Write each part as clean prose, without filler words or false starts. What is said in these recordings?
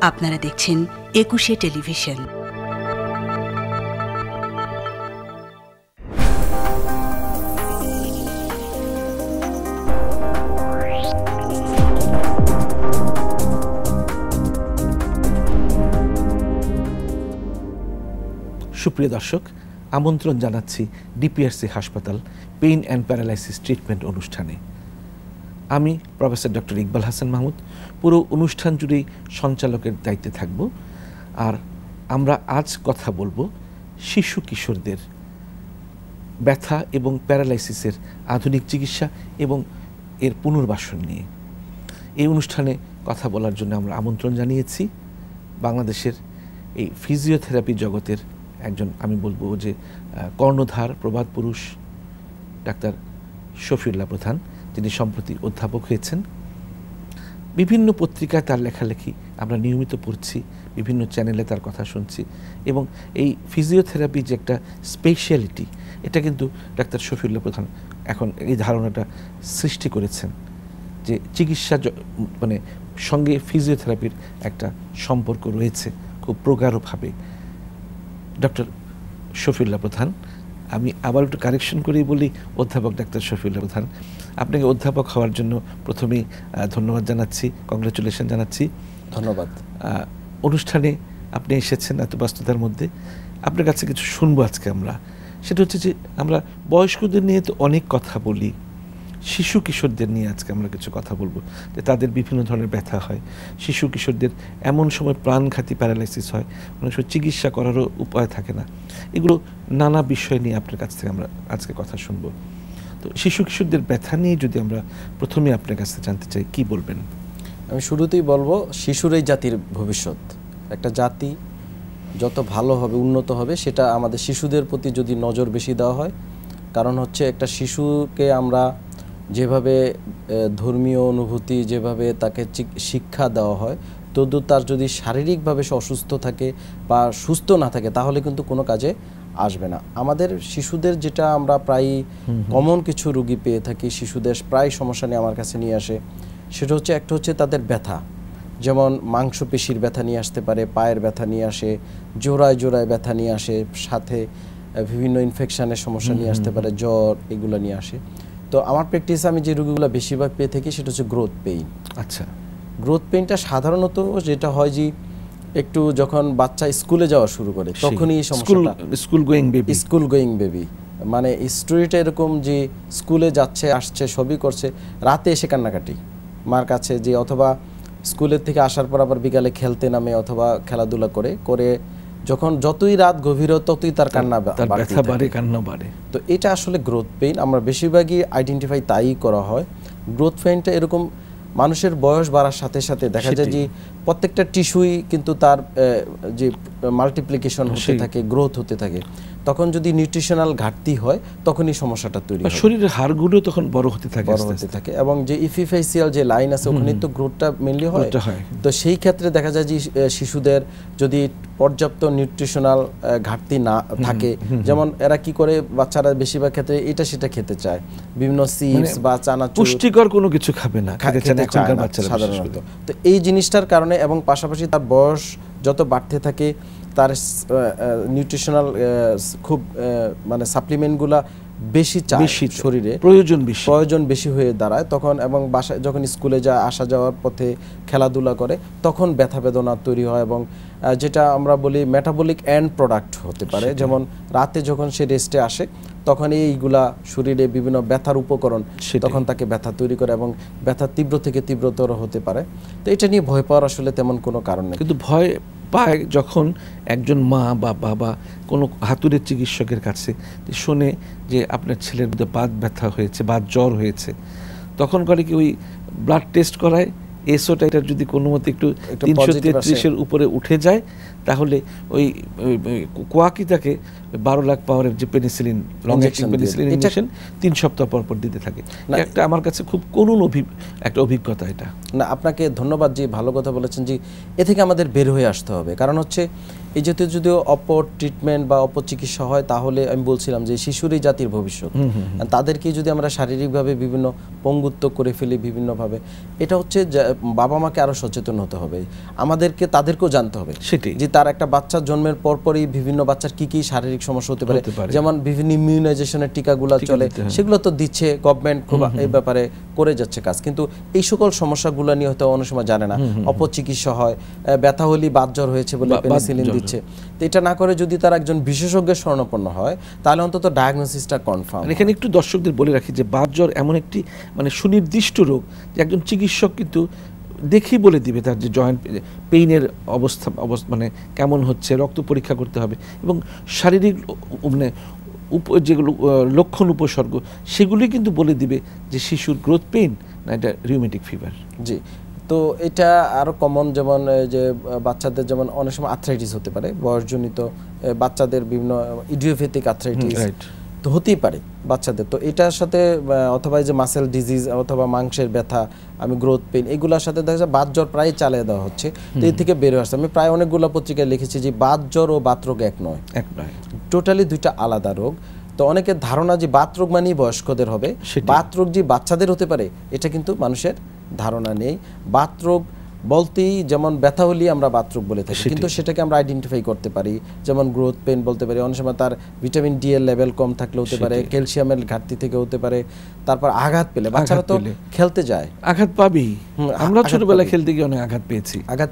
আপনারা দেখছেন একুশে টেলিভিশন। সুপ্রিয় দর্শক, আমন্ত্রণ জানাচ্ছি ডিপিআরসি হাসপাতাল পেইন অ্যান্ড প্যারালাইসিস ট্রিটমেন্ট অনুষ্ঠানে। আমি প্রফেসর ডক্টর ইকবাল হাসান মাহমুদ পুরো অনুষ্ঠান জুড়েই সঞ্চালকের দায়িত্বে থাকব। আর আমরা আজ কথা বলবো শিশু কিশোরদের ব্যথা এবং প্যারালাইসিসের আধুনিক চিকিৎসা এবং এর পুনর্বাসন নিয়ে। এই অনুষ্ঠানে কথা বলার জন্য আমরা আমন্ত্রণ জানিয়েছি বাংলাদেশের এই ফিজিওথেরাপি জগতের একজন, আমি বলবো যে কর্ণধার, প্রবাদ পুরুষ ডাক্তার শফিউল্লাহ প্রধান, যিনি সম্প্রতি অধ্যাপক হয়েছেন। বিভিন্ন পত্রিকায় তার লেখালেখি আমরা নিয়মিত পড়ছি, বিভিন্ন চ্যানেলে তার কথা শুনছি, এবং এই ফিজিওথেরাপি যে একটা স্পেশালিটি, এটা কিন্তু ডাক্তার শফিউল্লাহ প্রধান এখন এই ধারণাটা সৃষ্টি করেছেন যে চিকিৎসা মানে সঙ্গে ফিজিওথেরাপির একটা সম্পর্ক রয়েছে খুব প্রগাঢ়ভাবে। ডক্টর শফিউল্লাহ প্রধান, আমি আবার একটু কারেকশন করেই বলি অধ্যাপক ডাক্তার শফিউল্লাহ প্রধান, আপনাকে অধ্যাপক হওয়ার জন্য প্রথমেই ধন্যবাদ জানাচ্ছি, কংগ্রেচুলেশন জানাচ্ছি। ধন্যবাদ। অনুষ্ঠানে আপনি এসেছেন এত ব্যস্ততার মধ্যে, আপনার কাছে কিছু শুনবো আজকে আমরা। সেটা হচ্ছে যে আমরা বয়স্কদের নিয়ে তো অনেক কথা বলি, শিশু কিশোরদের নিয়ে আজকে আমরা কিছু কথা বলবো যে তাদের বিভিন্ন ধরনের ব্যথা হয়। শিশু কিশোরদের এমন সময় প্রাণঘাতী প্যারালাইসিস হয়, অনেক সময় চিকিৎসা করারও উপায় থাকে না। এগুলো নানা বিষয় নিয়ে আপনার কাছ থেকে আমরা আজকে কথা শুনবো। তো শিশু কিশোরদের ব্যথা নিয়ে যদি আমরা প্রথমে আপনার কাছে জানতে চাই, কি বলবেন? আমি শুরুতেই বলবো, শিশুরাই জাতির ভবিষ্যৎ। একটা জাতি যত ভালো হবে, উন্নত হবে, সেটা আমাদের শিশুদের প্রতি যদি নজর বেশি দেওয়া হয়। কারণ হচ্ছে একটা শিশুকে আমরা যেভাবে ধর্মীয় অনুভূতি, যেভাবে তাকে শিক্ষা দেওয়া হয়, তদ্রুপ তার যদি শারীরিকভাবে সে অসুস্থ থাকে বা সুস্থ না থাকে, তাহলে কিন্তু কোনো কাজে আসবে না। আমাদের শিশুদের যেটা আমরা প্রায় কমন কিছু রোগী পেয়ে থাকি, শিশুদের প্রায় সমস্যা নিয়ে আমার কাছে নিয়ে আসে, সেটা হচ্ছে একটা হচ্ছে তাদের ব্যথা, যেমন মাংসপেশির ব্যথা নিয়ে আসতে পারে, পায়ের ব্যথা নিয়ে আসে, জোড়ায় জোড়ায় ব্যথা নিয়ে আসে, সাথে বিভিন্ন ইনফেকশনের সমস্যা নিয়ে আসতে পারে, জ্বর, এগুলো নিয়ে আসে। তো আমার প্র্যাকটিসে আমি যে রোগীগুলো বেশিরভাগ পেয়ে থাকি সেটা হচ্ছে গ্রোথ পেইন। আচ্ছা, গ্রোথ পেইনটা সাধারণত যেটা হয় যে একটু যখন বাচ্চা স্কুলে যাওয়া শুরু করে তখনই এই সমস্যাটা, স্কুল গোয়িং বেবি, মানে স্টোরিটা এরকম যে স্কুলে যাচ্ছে, আসছে, সবই করছে, রাতে এসে কান্নাকাটি মার কাছে, যে অথবা স্কুলের থেকে আসার পর আবার বিকালে খেলতে নামে অথবা খেলাধুলা করে করে যখন যতই রাত গভীর ততই তার কান্না বাড়ে। তো এটা আসলে গ্রোথ পেইন। আমরা বেশিরভাগই আইডেন্টিফাই তাই করা হয়। গ্রোথ পেইনটা এরকম মানুষের বয়স বাড়ার সাথে সাথে দেখা যায় যে প্রত্যেকটা টিস্যুই কিন্তু তার যে মাল্টিপ্লিকেশন হতে থাকে, গ্রোথ হতে থাকে। তখন যদি নিউট্রিশনাল ঘাটতি হয় তখনই সমস্যাটা তৈরি হয়, শরীরের হাড়গুলো তখন বড় হতে থাকে এবং যে ইপিফেসিয়াল যে লাইন আছে ওখানে তো গ্রোথটা মেইনলি হয়। তো সেই ক্ষেত্রে দেখা যায় যে শিশুদের যদি পর্যাপ্ত নিউট্রিশনাল ঘাটতি না থাকে, যেমন এরা কি করে, বাচ্চারা বেশিরভাগ ক্ষেত্রে এটা সেটা খেতে চায়, বিভিন্ন চিপস বা চানাচুর, পুষ্টিকর কোনো কিছু খাবে না সাধারণত। তো এই জিনিসটার কারণে এবং পাশাপাশি তার বয়স যত বাড়তে থাকে তার নিউট্রিশনাল খুব মানে সাপ্লিমেন্টগুলা বেশি চায়, শরীরে প্রয়োজন বেশি হয়ে দাঁড়ায় তখন, এবং বাসায় যখন স্কুলে যায়, আসা যাওয়ার পথে খেলাধুলা করে, তখন ব্যথা বেদনা তৈরি হয় এবং যেটা আমরা বলি মেটাবলিক এন্ড প্রোডাক্ট হতে পারে। যেমন রাতে যখন সে রেস্টে আসে তখন এইগুলা শরীরে বিভিন্ন ব্যথার উপকরণ, তখন তাকে ব্যথা তৈরি করে এবং ব্যথা তীব্র থেকে তীব্রতর হতে পারে। তো এটা নিয়ে ভয় পাওয়ার আসলে তেমন কোনো কারণ নেই, কিন্তু ভয় পায় যখন একজন মা বা বাবা কোনো হাতুড়ের চিকিৎসকের কাছে শোনে যে আপনার ছেলের মধ্যে বাত ব্যথা হয়েছে, বাত জ্বর হয়েছে, তখন করে কি ওই ব্লাড টেস্ট করায়, এসও টাইটার যদি কোনো মতে একটু 333-এর উপরে উঠে যায়, তাহলে ওই কোয়াকিটাকে 12 লাখ পাওয়ারের যে penicillin, long acting penicillin injection 3 সপ্তাহ পর পর দিতে থাকে। একটা আমার কাছে খুব করুণ একটা অভিজ্ঞতা এটা। না, আপনাকে ধন্যবাদ, যে ভালো কথা বলেছেন। যে এ থেকে আমাদের বের হয়ে আসতে হবে, কারণ হচ্ছে এই জাতীয় যদি অপট্রিটমেন্ট বা অপচিকিৎসা হয় তাহলে আমি বলছিলাম যে শিশুরই জাতির ভবিষ্যৎ। তাদেরকে যদি আমরা শারীরিকভাবে বিভিন্ন পঙ্গুত্ব করে ফেলি বিভিন্নভাবে, এটা হচ্ছে বাবা মাকে আরো সচেতন হতে হবে, আমাদেরকে তাদেরকেও জানতে হবে যে তার একটা বাচ্চা জন্মের পরপরই বিভিন্ন বাচ্চার কি কি শারীরিক সমস্যা হতে পারে। যেমন বিভিন্ন ইমিউনাইজেশনের টিকাগুলো চলে, সেগুলো তো দিচ্ছে গভর্নমেন্ট, খুব এই ব্যাপারে করে যাচ্ছে কাজ, কিন্তু এই সকল সমস্যাগুলো নিয়ে হয়তো অনেক সময় জানে না। অপচিকিৎসা হয়, ব্যথা হলি বাত জ্বর হয়েছে বলে পেনিসিলিন দিচ্ছে। তো এটা না করে যদি তার একজন বিশেষজ্ঞের শরণাপন্ন হয় তাহলে অন্তত ডায়াগনোসিসটা কনফার্ম। এখানে একটু দর্শকদের বলে রাখি যে বাত জ্বর এমন একটি মানে সুনির্দিষ্ট রোগ যে একজন চিকিৎসক কিন্তু দেখেই বলে দিবে তার যে জয়েন্ট পেইনের অবস্থা মানে কেমন হচ্ছে, রক্ত পরীক্ষা করতে হবে এবং শারীরিক মানে যেগুলো লক্ষণ উপসর্গ সেগুলি কিন্তু বলে দিবে যে শিশুর গ্রোথ পেইন না এটা রিউমেটিক ফিভার। জি, তো এটা আরো কমন, যেমন যে বাচ্চাদের যেমন অনেক সময় আর্থ্রাইটিস হতে পারে, বয়সজনিত বাচ্চাদের বিভিন্ন ইডিওপ্যাথিক আর্থ্রাইটিস তো হতেই পারে বাচ্চাদের। তো এটার সাথে অথবা যে মাসেল ডিজিজ অথবা মাংসের ব্যথা, আমি গ্রোথ পেইন, এগুলোর সাথে দেখা যায় বাত জ্বর প্রায় চালিয়ে দেওয়া হচ্ছে। তো এর থেকে বের হয়ে আসছে। আমি প্রায় অনেকগুলো পত্রিকায় লিখেছি যে বাত জ্বর ও বাত রোগ এক নয়, টোটালি দুইটা আলাদা রোগ। তো অনেকের ধারণা যে বাত রোগ মানেই বয়স্কদের হবে, বাত রোগ যে বাচ্চাদের হতে পারে এটা কিন্তু মানুষের ধারণা নেই। বাত রোগ বলতেই যেমন ব্যথা হলেই আমরা বাত রোগ বলে থাকি, কিন্তু সেটাকে আমরা আইডেন্টিফাই করতে পারি, যেমন গ্রোথ পেইন বলতে পারি, অনেক সময় তার ভিটামিন ডি এর লেভেল কম থাকলে হতে পারে, ক্যালসিয়ামের ঘাটতি থেকে হতে পারে। তারপর আঘাত পেলে, বাচ্চারা তো খেলতে যায়, আঘাত পাবেই, আমরা ছোটবেলায় খেলতে গিয়ে অনেক আঘাত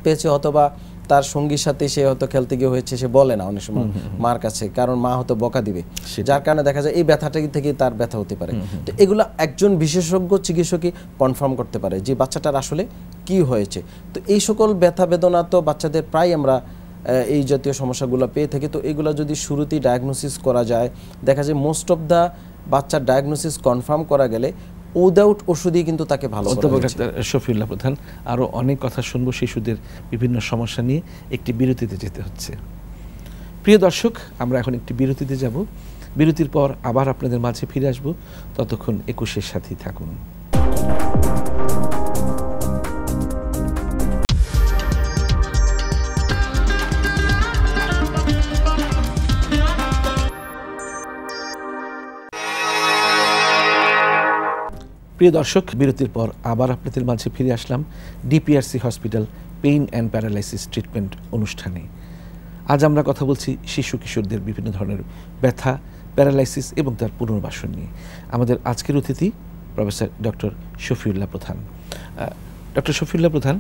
পেয়েছি, অথবা তার সঙ্গীর সাথে সে হয়তো খেলতে গিয়ে হয়েছে, সে বলে না অনেক সময় মার কাছে, কারণ মা হয়তো বকা দিবে, যার কারণে দেখা যায় এই ব্যথাটা থেকে তার ব্যথা হতে পারে। তো এগুলো একজন বিশেষজ্ঞ চিকিৎসকই কনফার্ম করতে পারে যে বাচ্চাটার আসলে কি হয়েছে। তো এই সকল ব্যথা বেদনা তো বাচ্চাদের প্রায় আমরা এই জাতীয় সমস্যাগুলো পেয়ে থাকি। তো এগুলো যদি শুরুতেই ডায়াগনোসিস করা যায়, দেখা যায় মোস্ট অফ দ্য বাচ্চার ডায়াগনোসিস কনফার্ম করা গেলে উইদাউট ওষুধই কিন্তু তাকে ভালো করা যায়। ডাক্তার শফিউল্লাহ প্রধান, আরও অনেক কথা শুনবো শিশুদের বিভিন্ন সমস্যা নিয়ে, একটি বিরতিতে যেতে হচ্ছে। প্রিয় দর্শক, আমরা এখন একটি বিরতিতে যাব, বিরতির পর আবার আপনাদের মাঝে ফিরে আসব। ততক্ষণ 21-এর সাথেই থাকুন। প্রিয় দর্শক, বিরতির পর আবার আপনাদের মাঝে ফিরে আসলাম DPRC hospital pain and paralysis treatment অনুষ্ঠানে। আজ আমরা কথা বলছি শিশু কিশোরদের বিভিন্ন ধরনের ব্যথা, প্যারালাইসিস এবং তার পুনর্বাসন নিয়ে। আমাদের আজকের অতিথি প্রফেসর ডক্টর শফিউল্লাহ প্রধান। ডক্টর শফিউল্লাহ প্রধান,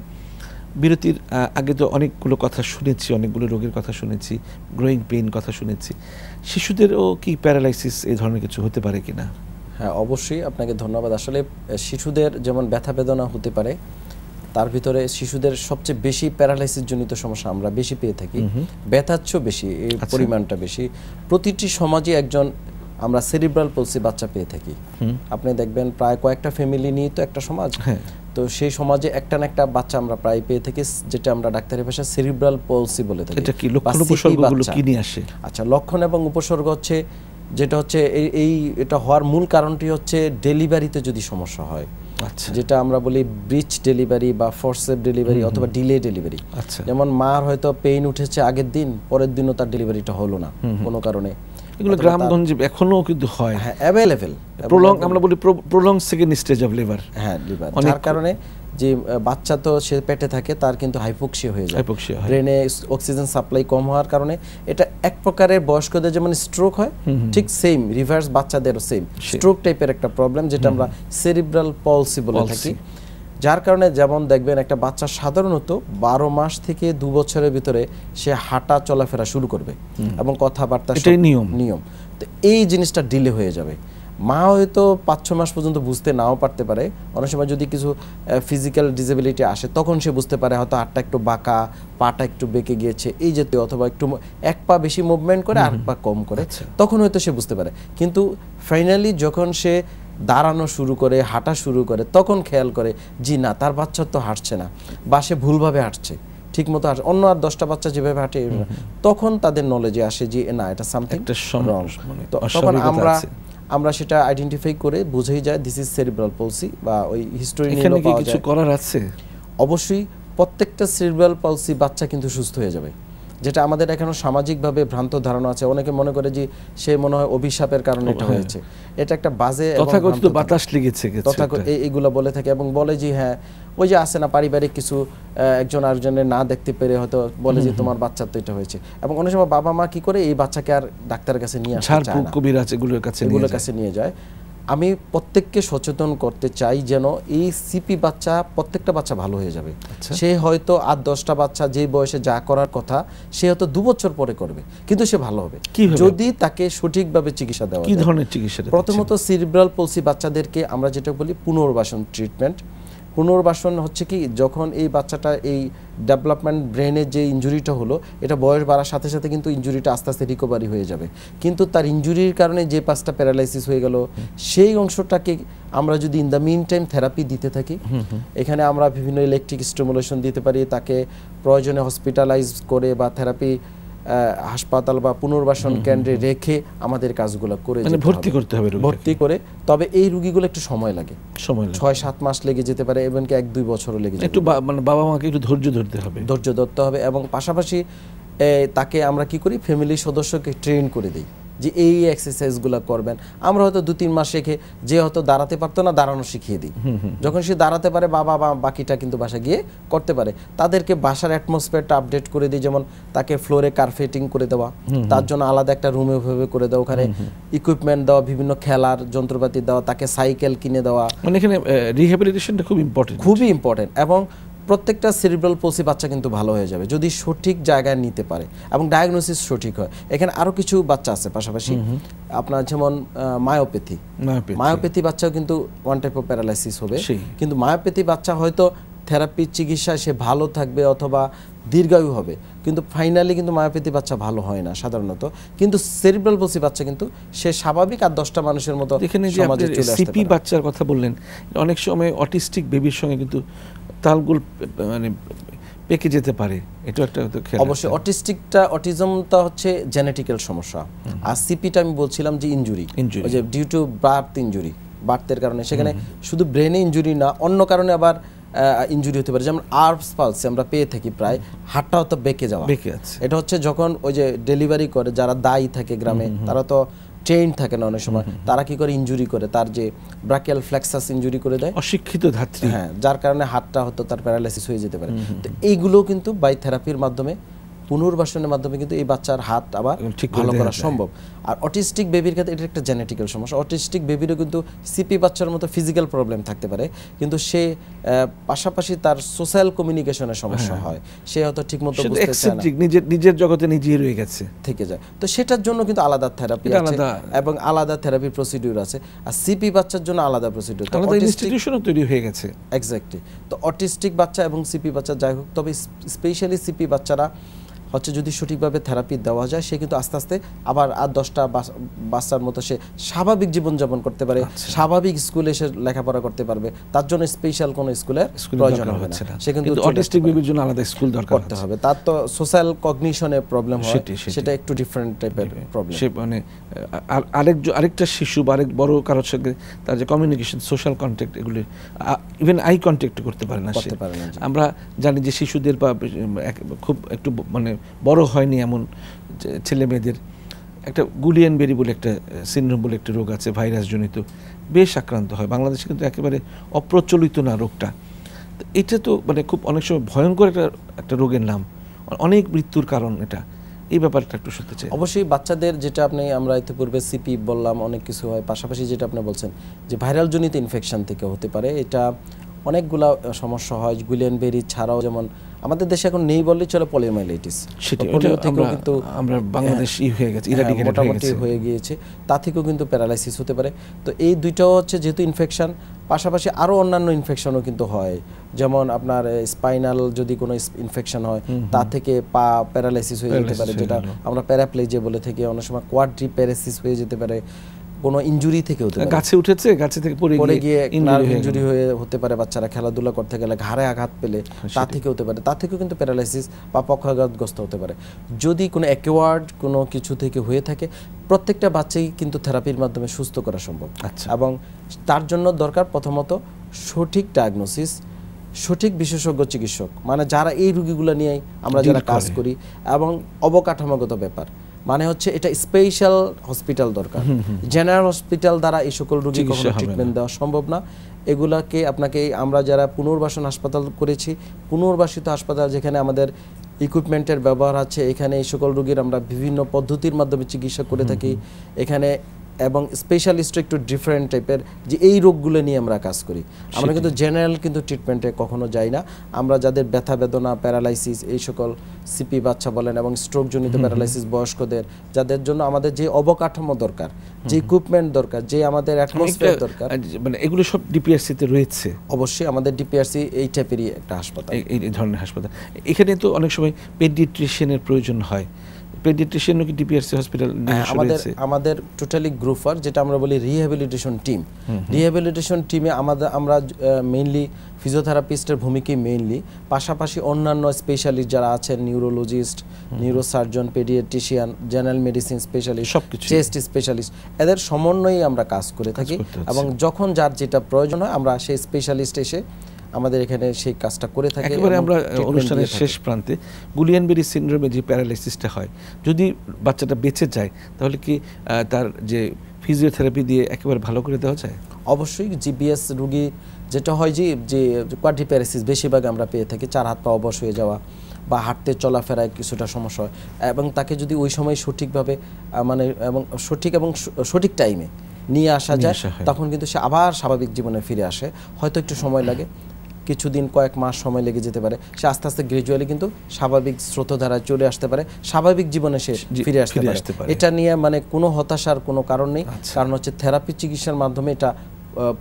বিরতির আগে তো অনেকগুলো কথা শুনেছি, অনেকগুলো রোগের কথা শুনেছি, গ্রোয়িং পেইন কথা শুনেছি। শিশুদেরও কি প্যারালাইসিস এই ধরনের কিছু হতে পারে কিনা? হ্যাঁ, অবশ্যই, আপনাকে ধন্যবাদ। আসলে শিশুদের যেমন ব্যথা বেদনা হতে পারে, তার ভিতরে শিশুদের সবচেয়ে বেশি প্যারালাইসিস জনিত সমস্যা আমরা বেশি পেয়ে থাকি, ব্যথার চেয়েও বেশি, এই পরিমাণটা বেশি। প্রতিটি সমাজে একজন আমরা সেরিব্রাল পলসি বাচ্চা পেয়ে থাকি। আপনি দেখবেন প্রায় কয়েকটা ফ্যামিলি নিয়ে তো একটা সমাজ, তো সেই সমাজে একটা না একটা বাচ্চা আমরা প্রায় পেয়ে থাকি, যেটা আমরা ডাক্তারি ভাষায় সেরিব্রাল পলসি বলে থাকি। এটা কি লক্ষণ উপসর্গগুলো কি নিয়ে আসে? আচ্ছা, লক্ষণ এবং উপসর্গ হচ্ছে, যেটা হচ্ছে এটা হওয়ার মূল কারণটি হচ্ছে ডেলিভারিতে যদি সমস্যা হয়, যেটা আমরা বলি ব্রিচ ডেলিভারি বা ফোরসেপ ডেলিভারি অথবা ডিলে ডেলিভারি। যেমন মার হয়তো পেইন উঠেছে আগের দিন, পরের দিনও তার ডেলিভারিটা হলো না কোনো কারণে। এগুলো গ্রামগঞ্জে এখনো কিন্তু হয়, হ্যাঁ, অ্যাভেলেবেল। আমরা বলি prolong second stage of liver. হ্যাঁ, লিভার, যার কারণে যে বাচ্চা তো সে পেটে থাকে, তার কিন্তু হাইপোক্সিয়া হয়ে যায়, ব্রেনে অক্সিজেন সাপ্লাই কম হওয়ার কারণে। এটা এক প্রকারের বয়স্কদের যেমন স্ট্রোক হয়, ঠিক সেম রিভার্স বাচ্চাদেরও সেম স্ট্রোক টাইপের একটা প্রবলেম, যেটা আমরা সেরিব্রাল পলসি বলে থাকি। যার কারণে যেমন দেখবেন একটা বাচ্চা সাধারণত 12 মাস থেকে 2 বছরের ভিতরে সে হাঁটা চলাফেরা শুরু করবে এবং কথাবার্তা, এটাই নিয়ম। তো এই জিনিসটা ডিলে হয়ে যাবে। মা হয়তো 5-6 মাস পর্যন্ত বুঝতে নাও পারতে পারে, অনেক সময় যদি কিছু ফিজিক্যাল ডিসেবিলিটি আসে তখন সে বুঝতে পারে হয়তো হাতটা একটু বাঁকা, পাটা একটু বেঁকে গিয়েছে এই জাতীয়, অথবা একটু এক পা বেশি মুভমেন্ট করে আর পা কম করে, তখন হয়তো সে বুঝতে পারে। কিন্তু ফাইনালি যখন সে দাঁড়ানো শুরু করে, হাঁটা শুরু করে, তখন খেয়াল করে জি না, তার বাচ্চা তো হাঁটছে না বা সে ভুলভাবে হাঁটছে, ঠিক মতো হাঁটছে, অন্য আর 10টা বাচ্চা যেভাবে হাঁটে, তখন তাদের নলেজে আসে যে না, এটা সামথিং রং। তখন আমরা সেটা আইডেন্টিফাই করে বুঝেই যায় দিস ইজ সেরিব্রাল পলসি, বা ওই হিস্টোরি নিয়ে পাওয়া যায়। কিছু করার আছে? অবশ্যই, প্রত্যেকটা সেরিব্রাল পলসি বাচ্চা কিন্তু সুস্থ হয়ে যাবে। যেটা আমাদের এখনো সামাজিকভাবে ভ্রান্ত ধারণা আছে। অনেকে মনে করে যে সে মনে হয় অভিশাপের কারণে এটা হয়েছে। এটা একটা বাজে তথাকথিত বাতাস লেগেছে এইগুলো বলে থাকে এবং বলে যে হ্যাঁ ওই যে আসে না পারিবারিক কিছু একজন আরেকজনের না দেখতে পেরে হয়তো বলে যে তোমার বাচ্চার তো এটা হয়েছে। এবং অনেক সময় বাবা মা কি করে এই বাচ্চাকে আর ডাক্তারের কাছে নিয়ে আসতে চায় না, কবিরাজ এগুলোর কাছে নিয়ে যায়। আমি প্রত্যেককে সচেতন করতে চাই যেন এই সিপি বাচ্চা প্রত্যেকটা বাচ্চা ভালো হয়ে যাবে। সে হয়তো 8-10টা বাচ্চা যে বয়সে যা করার কথা সে হয়তো 2 বছর পরে করবে, কিন্তু সে ভালো হবে যদি তাকে সঠিকভাবে চিকিৎসা দেওয়া হয়। কি ধরনের চিকিৎসা? প্রথমত সিরিব্রাল পলসি বাচ্চাদেরকে আমরা যেটা বলি পুনর্বাসন ট্রিটমেন্ট। পুনর্বাসন হচ্ছে কি, যখন এই বাচ্চাটা এই ডেভেলপমেন্ট ব্রেনের যে ইনজুরিটা হলো, এটা বয়স বাড়ার সাথে সাথে কিন্তু ইনজুরিটা আস্তে আস্তে রিকভারি হয়ে যাবে, কিন্তু তার ইনজুরির কারণে যে 5টা প্যারালাইসিস হয়ে গেল সেই অংশটাকে আমরা যদি in the mean time therapy দিতে থাকি, এখানে আমরা বিভিন্ন ইলেকট্রিক স্টিমুলেশন দিতে পারি, তাকে প্রয়োজনে হসপিটালাইজ করে বা থেরাপি হাসপাতাল বা পুনর্বাসন কেন্দ্রে রেখে আমাদের কাজগুলো করে ভর্তি করতে হবে, ভর্তি করে। তবে এই রোগীগুলো একটু সময় লাগে 6-7 মাস লেগে যেতে পারে, এমনকি 1-2 বছরও লেগে যেতে পারে। একটু মানে বাবা মাকে একটু ধৈর্য ধরতে হবে এবং পাশাপাশি তাকে আমরা কি করি, ফ্যামিলি সদস্যকে ট্রেন করে দিই যে এই এক্সারসাইজগুলো করবেন। আমরা হয়তো 2-3 মাস শেখে, যে হয়তো দাঁড়াতে পারতো না দাঁড়ানো শিখিয়ে দিই। যখন সে দাঁড়াতে পারে বাবা বাকিটা কিন্তু বাসা গিয়ে করতে পারে। তাদেরকে বাসার অ্যাটমসফিয়ারটা আপডেট করে দিই, যেমন তাকে ফ্লোরে কার্পেটিং করে দেওয়া, তার জন্য আলাদা একটা রুমে ভাবে করে দেওয়া, ওখানে ইকুইপমেন্ট দেওয়া, বিভিন্ন খেলার যন্ত্রপাতি দেওয়া, তাকে সাইকেল কিনে দেওয়া। মানে এখানে রিহ্যাবিলিটেশনটা খুবই ইম্পর্টেন্ট এবং প্রত্যেকটা সেরিব্রাল পলসি বাচ্চা কিন্তু ভালো হয়ে যাবে যদি সঠিক জায়গায় নিতে পারে এবং ডায়াগনোসিস সঠিক হয়। এখানে আরো কিছু বাচ্চা আছে পাশাপাশি, আপনার যেমন মায়োপ্যাথি বাচ্চাও কিন্তু ওয়ান টাইপ অফ প্যারালাইসিস হবে, কিন্তু মায়োপ্যাথি বাচ্চা হয়তো থেরাপির চিকিৎসায় সে ভালো থাকবে অথবা দীর্ঘায়ু হবে, কিন্তু ফাইনালি কিন্তু মায়োপ্যাথি বাচ্চা ভালো হয় না সাধারণত। কিন্তু সেরিব্রাল পলসি বাচ্চা কিন্তু সে স্বাভাবিক আর 10টা মানুষের মতো সমাজে চলে আসতে পারে। সিপি বাচ্চার কথা বললেন, অনেক সময় অটিস্টিক বেবির সঙ্গে কিন্তু তালগুল মানে পেকে যেতে পারে, এটা একটা অবশ্যই। অটিজমটা হচ্ছে জেনেটিক্যাল সমস্যা, আর সিপিটা আমি বলছিলাম যে ইনজুরি, যে ডিউ টু বার্থ ইনজুরি, বার্থের কারণে। সেখানে শুধু ব্রেনে ইনজুরি না, অন্য কারণে আবার ইনজুরি হতে পারে। যেমন আর্বস পালসি আমরা পেয়ে থাকি, প্রায় হাতটা হয়তো বেঁকে যাওয়া, এটা হচ্ছে যখন ওই যে ডেলিভারি করে যারা দায়ী থাকে গ্রামে, তারা তো ট্রেন থাকে না অনেক সময়, তারা কি করে ইনজুরি করে, তার যে ব্রাকিয়াল ফ্লেক্সাস ইনজুরি করে দেয়, অশিক্ষিত ধাত্রী, হ্যাঁ, যার কারণে হাতটা হয়তো তার প্যারালাইসিস হয়ে যেতে পারে। তো এইগুলো কিন্তু বাই থেরাপির মাধ্যমে, পুনর্বাসনের মাধ্যমে কিন্তু এই বাচ্চার হাত আবার ভালো করা সম্ভব। আর অটিস্টিক বেবির ক্ষেত্রে এটা একটা জেনেটিক্যাল সমস্যা। অটিস্টিক বেবিরও কিন্তু সিপি বাচ্চার মতো ফিজিক্যাল প্রবলেম থাকতে পারে, কিন্তু সে পাশাপাশি তার সোশ্যাল কমিউনিকেশনের সমস্যা হয়, সে হয়তো ঠিকমতো বুঝতে চায় না, নিজের জগতে নিজেই রয়ে গেছে, থেকে যায়। তো সেটার জন্য কিন্তু আলাদা থেরাপি আছে এবং আলাদা থেরাপি প্রসিডিউর আছে, আর সিপি বাচ্চার জন্য আলাদা প্রসিডিউর, আলাদা ইনস্টিটিউশনও তৈরি হয়ে গেছে। এক্স্যাক্টলি। তো অটিস্টিক বাচ্চা এবং সিপি বাচ্চা যাই হোক, তবে স্পেশালি সিপি বাচ্চারা হচ্ছে যদি সঠিকভাবে থেরাপি দেওয়া যায়, সে কিন্তু আস্তে আস্তে আবার আর 10টা বাচ্চার মতো সে স্বাভাবিক জীবনযাপন করতে পারে, স্বাভাবিক স্কুলে সে লেখাপড়া করতে পারবে। তার জন্য স্পেশাল কোনো স্কুলের প্রয়োজন হবে না। সে কিন্তু অটিস্টিক বেবির জন্য আলাদা স্কুল দরকার করতে হবে। তার তো সোশ্যাল কগনিশনে প্রবলেম হয়, সেটা একটু ডিফারেন্ট টাইপের প্রবলেম। সে মানে আরেকটা শিশু বা আরেক বড় কারোর সঙ্গে তার যে কমিউনিকেশন, সোশ্যাল কন্ট্যাক্ট, এগুলি ইভেন আই কন্ট্যাক্ট করতে পারে না। আমরা জানি যে শিশুদের বা খুব একটু মানে বড় হয়নি এমন ছেলে মেয়েদের একটা গুলিয়ান বেরি বলে একটা সিনড্রোম বলে একটা রোগ আছে, ভাইরাস জনিত, বেশ আক্রান্ত হয়। বাংলাদেশে কিন্তু একেবারে অপ্রচলিত না রোগটা। এটা তো মানে খুব অনেক সময় ভয়ঙ্কর একটা রোগের নাম, অনেক মৃত্যুর কারণ এটা। এই ব্যাপারটা একটু শুনতে চাই। অবশ্যই বাচ্চাদের যেটা আমরা ইতিপূর্বে সিপি বললাম, অনেক কিছু হয়, পাশাপাশি যেটা আপনি বলছেন যে ভাইরাল জনিত ইনফেকশন থেকে হতে পারে, এটা অনেকগুলা সমস্যা হয়। গুলিয়ান বেরি ছাড়াও যেমন আমাদের দেশে এখন নেই বললেই চলে পলিওমাইলাইটিস, কিন্তু আমরা বাংলাদেশই হয়ে গেছে, মোটামুটি হয়ে গিয়েছে, তা থেকেও কিন্তু প্যারালাইসিস হতে পারে। তো এই দুইটাও হচ্ছে যেহেতু ইনফেকশন, পাশাপাশি আরও অন্যান্য ইনফেকশনও কিন্তু হয়, যেমন আপনার স্পাইনাল যদি কোনো ইনফেকশন হয়, তা থেকে পা প্যারালাইসিস হয়ে যেতে পারে, যেটা আমরা প্যারাপ্লেজিয়া বলে থাকি। অনেক সময় কোয়াড্রিপ্যারালাইসিস হয়ে যেতে পারে, কোনো ইনজুরি থেকে হতে পারে, গাছে উঠেছে, গাছে থেকে পড়ে গিয়ে ইনজুরি হয়ে হতে পারে। বাচ্চারা খেলাধুলা করতে গেলে ঘাড়ে আঘাত পেলে তা থেকে হতে পারে, তা থেকেও কিন্তু প্যারালাইসিস বা পক্ষাঘাতগ্রস্ত হতে পারে। যদি কোনো অ্যাকোয়ার্ড কোনো কিছু থেকে হয়ে থাকে, প্রত্যেকটা বাচ্চাই কিন্তু থেরাপির মাধ্যমে সুস্থ করা সম্ভব। এবং তার জন্য দরকার প্রথমত সঠিক ডায়াগনোসিস, সঠিক বিশেষজ্ঞ চিকিৎসক, মানে যারা এই রোগীগুলো নিয়ে আমরা যারা কাজ করি, এবং অবকাঠামোগত ব্যাপার, মানে হচ্ছে এটা স্পেশাল হসপিটাল দরকার। জেনারেল হসপিটাল দ্বারা এই সকল রোগী কখনো ট্রিটমেন্ট দেওয়া সম্ভব না। এগুলাকে আপনাকে আমরা যারা পুনর্বাসন হাসপাতাল করেছি, পুনর্বাসিত হাসপাতাল যেখানে আমাদের ইকুইপমেন্টের ব্যবহার আছে, এখানে এই সকল রোগীর আমরা বিভিন্ন পদ্ধতির মাধ্যমে চিকিৎসা করে থাকি এখানে, এবং স্পেশালিস্ট একটু ডিফারেন্ট টাইপের, যে এই রোগগুলো নিয়ে আমরা কাজ করি। আমরা কিন্তু জেনারেল কিন্তু ট্রিটমেন্টে কখনো যাই না। আমরা যাদের ব্যথা বেদনা, প্যারালাইসিস, এই সকল সিপি বাচ্চা বলেন এবং স্ট্রোক জনিত প্যারালাইসিস বয়স্কদের, যাদের জন্য আমাদের যে অবকাঠামো দরকার, যে ইকুইপমেন্ট দরকার, যে আমাদের অ্যাটমসফিয়ার দরকার, মানে এগুলো সব ডিপিআরসি তে রয়েছে। অবশ্যই আমাদের ডিপিআরসি এই টাইপেরই একটা হাসপাতাল, এই ধরনের হাসপাতাল। এখানে তো অনেক সময় পেডিয়াট্রিশিয়ানের প্রয়োজন হয়। পেডিয়াট্রিশিয়ানও কি ডিপিআরসি হসপিটাল? আমাদের টোটালি গ্রুপার, যেটা আমরা বলি রিহ্যাবিলিটেশন টিম। রিহ্যাবিলিটেশন টিমে আমরা মেইনলি ফিজিওথেরাপিস্টের ভূমিকা মেইনলি, পাশাপাশি অন্যান্য স্পেশালিস্ট যারা আছেন, neurologist, neurosurgeon, paediatrician, general medicine specialist, chest specialist, এদের সমন্বয়ে আমরা কাজ করে থাকি। এবং যখন যার যেটা প্রয়োজন হয় আমরা সেই স্পেশালিস্ট এসে আমাদের এখানে সেই কাজটা করে থাকি। একেবারে আমরা অনুষ্ঠানের শেষ প্রান্তে গুলিয়ান-বেরি সিনড্রোমে যে প্যারালাইসিসটা হয়, যদি বাচ্চাটা বেঁচে যায় তাহলে কি তার যে ফিজিওথেরাপি দিয়ে একেবারে ভালো করে দেওয়া যায়? অবশ্যই। জিবিএস রোগী যেটা হয় যে কোয়াড্রিপ্যারালাইসিস বেশিরভাগ আমরা পেয়ে থাকি, 4 হাত পা অবশ হয়ে যাওয়া বা হাঁটতে চলাফেরায় কিছুটা সমস্যা হয়, এবং তাকে যদি ওই সময় সঠিকভাবে মানে এবং সঠিক টাইমে নিয়ে আসা যায়, তখন কিন্তু সে আবার স্বাভাবিক জীবনে ফিরে আসে। হয়তো একটু সময় লাগে, কিছুদিন কয়েক মাস সময় লেগে যেতে পারে, সে আস্তে আস্তে গ্রাজুয়ালি কিন্তু স্বাভাবিক স্রোতধারায় চলে আসতে পারে, স্বাভাবিক জীবনে সে ফিরে আসতে পারে। এটা নিয়ে মানে কোনো হতাশার কোনো কারণ নেই, কারণ হচ্ছে থেরাপি চিকিৎসার মাধ্যমে এটা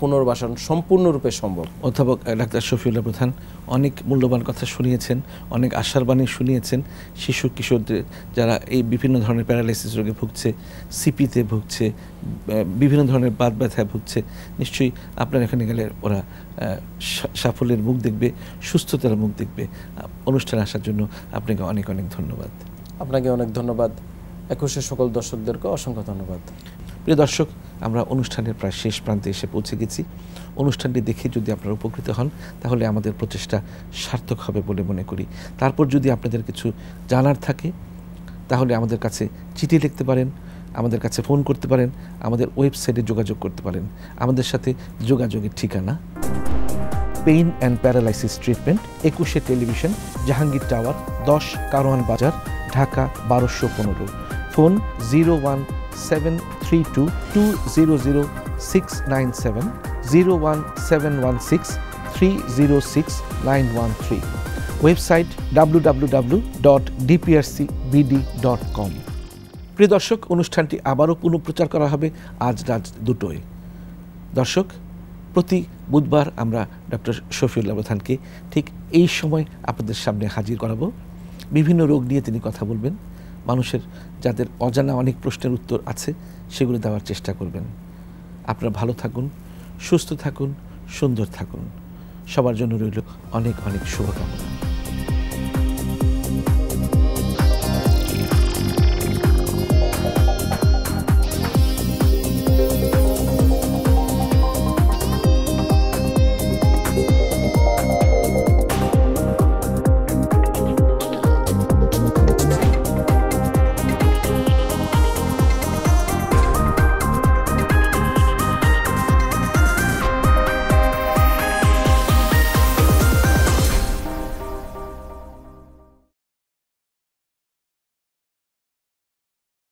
পুনর্বাসন সম্পূর্ণরূপে সম্ভব। অধ্যাপক ডাক্তার শফিউল্লাহ প্রধান অনেক মূল্যবান কথা শুনিয়েছেন, অনেক আশার বাণী শুনিয়েছেন। শিশু কিশোরদের যারা এই বিভিন্ন ধরনের প্যারালাইসিস রোগে ভুগছে, সিপিতে ভুগছে, বিভিন্ন ধরনের বাত ব্যথায় ভুগছে, নিশ্চয়ই আপনার এখানে গেলে ওরা সাফল্যের মুখ দেখবে, সুস্থতার মুখ দেখবে। অনুষ্ঠানে আসার জন্য আপনাকে অনেক অনেক ধন্যবাদ। আপনাকে অনেক ধন্যবাদ। একুশের সকল দর্শকদেরকে অসংখ্য ধন্যবাদ। প্রিয় দর্শক, আমরা অনুষ্ঠানের প্রায় শেষ প্রান্তে এসে পৌঁছে গেছি। অনুষ্ঠানটি দেখে যদি আপনারা উপকৃত হন তাহলে আমাদের প্রচেষ্টা সার্থক হবে বলে মনে করি। তারপর যদি আপনাদের কিছু জানার থাকে তাহলে আমাদের কাছে চিঠি লিখতে পারেন, আমাদের কাছে ফোন করতে পারেন, আমাদের ওয়েবসাইটে যোগাযোগ করতে পারেন। আমাদের সাথে যোগাযোগের ঠিকানা pain and paralysis treatment, 21 television, Jahangir tower, 10 Karwan বাজার, ঢাকা 1215। ফোন 01732200697, 01716306913। Website www.dprcbd.com। প্রিয় দর্শক, অনুষ্ঠানটি আবারও পুনঃপ্রচার করা হবে আজ রাত 2টায়। দর্শক, প্রতি বুধবার আমরা ডক্টর শফিউল্লাহ প্রধানকে ঠিক এই সময় আপনাদের সামনে হাজির করাবো। বিভিন্ন রোগ নিয়ে তিনি কথা বলবেন, মানুষের যাদের অজানা অনেক প্রশ্নের উত্তর আছে সেগুলো দেওয়ার চেষ্টা করবেন। আপনারা ভালো থাকুন, সুস্থ থাকুন, সুন্দর থাকুন। সবার জন্য রইল অনেক অনেক শুভকামনা।